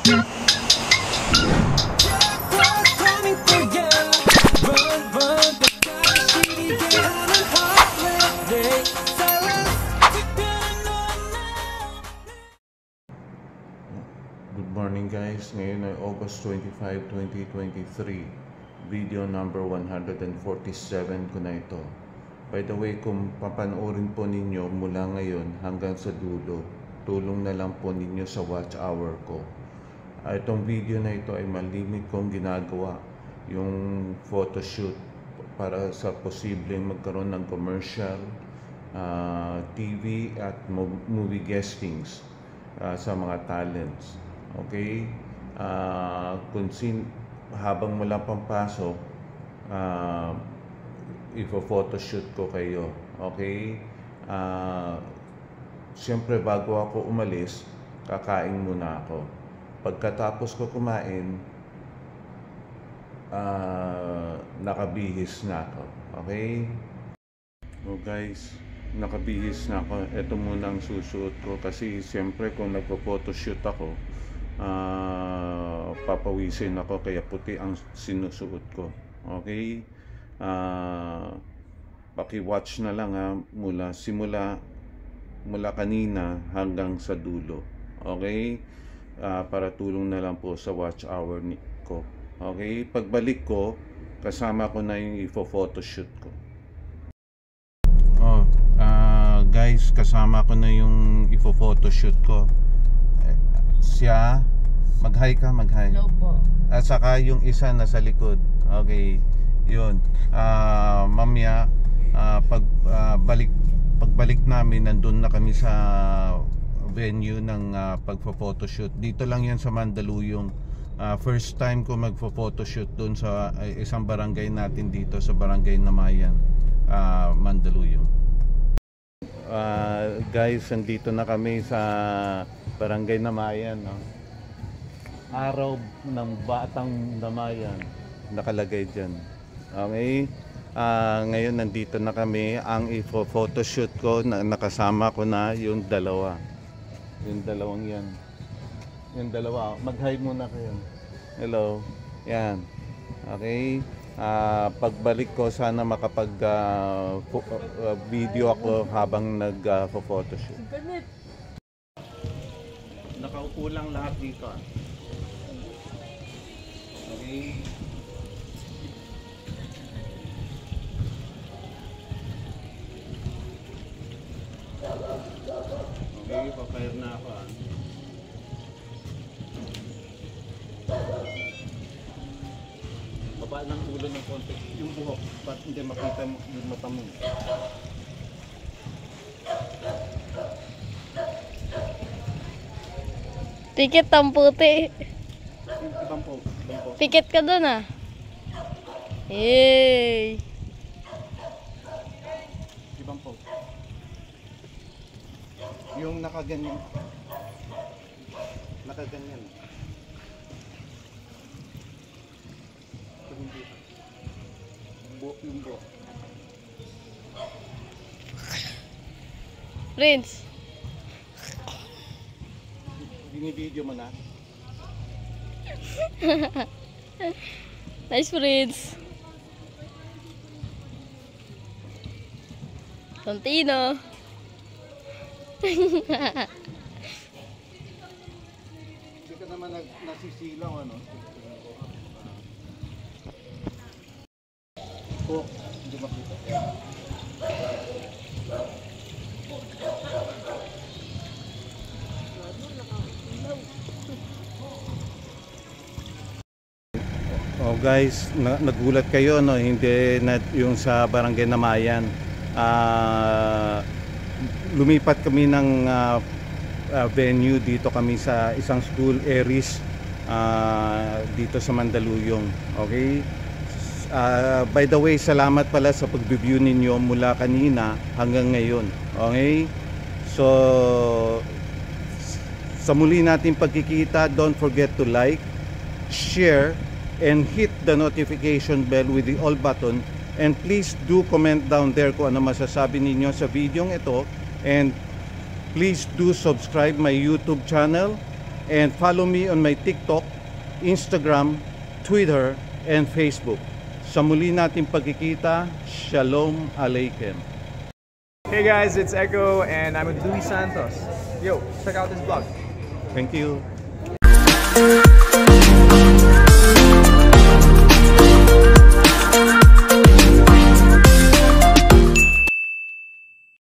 Good morning guys, ngayon ay August 25, 2023. Video number 147 ko na ito. By the way, kung papanoorin po ninyo mula ngayon hanggang sa dulo, tulong na lang po ninyo sa watch hour ko. Itong video na ito ay malimit kong ginagawa, yung photoshoot para sa posibleng magkaroon ng commercial, TV at movie guestings sa mga talents. Okay? Habang wala pang pasok, i-photoshoot ko kayo. Okay? Siyempre, bago ako umalis, kakain muna ako. Pagkatapos ko kumain, nakabihis na ako. Okay? So guys, nakabihis na ako. Ito muna ang susuot ko kasi siyempre kung nagpo-photoshoot ako, papawisin ako kaya puti ang sinusuot ko. Okay? Paki-watch na lang ha, mula kanina hanggang sa dulo. Okay? Para tulong na lang po sa watch hour ko. Okay? Pagbalik ko, kasama ko na yung i-photoshoot ko. Guys, kasama ko na yung i-photoshoot ko. Siya, mag-hi ka, mag-hi. Hello po. At saka yung isa nasa likod. Okay, yun. Mamaya, pagbalik namin, nandun na kami sa venue ng pagpo-photoshoot. Dito lang yan sa Mandaluyong. First time ko magpo-photoshoot dun sa isang barangay natin dito sa Barangay Namayan, Mandaluyong. Guys, nandito na kami sa Barangay Namayan, no? Araw ng Batang Namayan nakalagay dyan. Okay? Ngayon nandito na kami. Ang i-photoshoot ko, nakasama ko na yung dalawa. Yung dalawang yan. Yung dalawa. Mag-hi muna kayo. Hello. Yan. Okay? Pagbalik ko, sana makapag video ako habang nag-photoshoot. Nakaupo lang lahat dito. Okay. Okay, papayar na ako. Baba ng ulo ng konti yung buhok para hindi makita yung mata mo. Ticket ang puti. Ibang po. Ticket ka doon ah. Yay! Ibang po. Yung nakaganyan. Nakaganyan. Yung buhok. Prince. Binibideo mo na. Nice, Prince. Santino. Hindi ka naman nasisilaw, ano? Oh, hindi makita. Oh guys, nagulat kayo, no? Hindi na yung sa Barangay Namayan. Lumipat kami ng venue. Dito kami sa isang school, Aries, dito sa Mandaluyong. Okay? By the way, salamat pala sa pag-view ninyo mula kanina hanggang ngayon. Okay? So, sa muli natin pagkikita, don't forget to like, share, and hit the notification bell with the all button, and please do comment down there kung ano masasabi ninyo sa video ito, and please do subscribe my YouTube channel And follow me on my TikTok, Instagram, Twitter, and Facebook. Sa muli nating pagkikita, Shalom Aleichem. Hey guys, it's Echo and I'm with Louis Santos. Yo, check out this vlog. Thank you.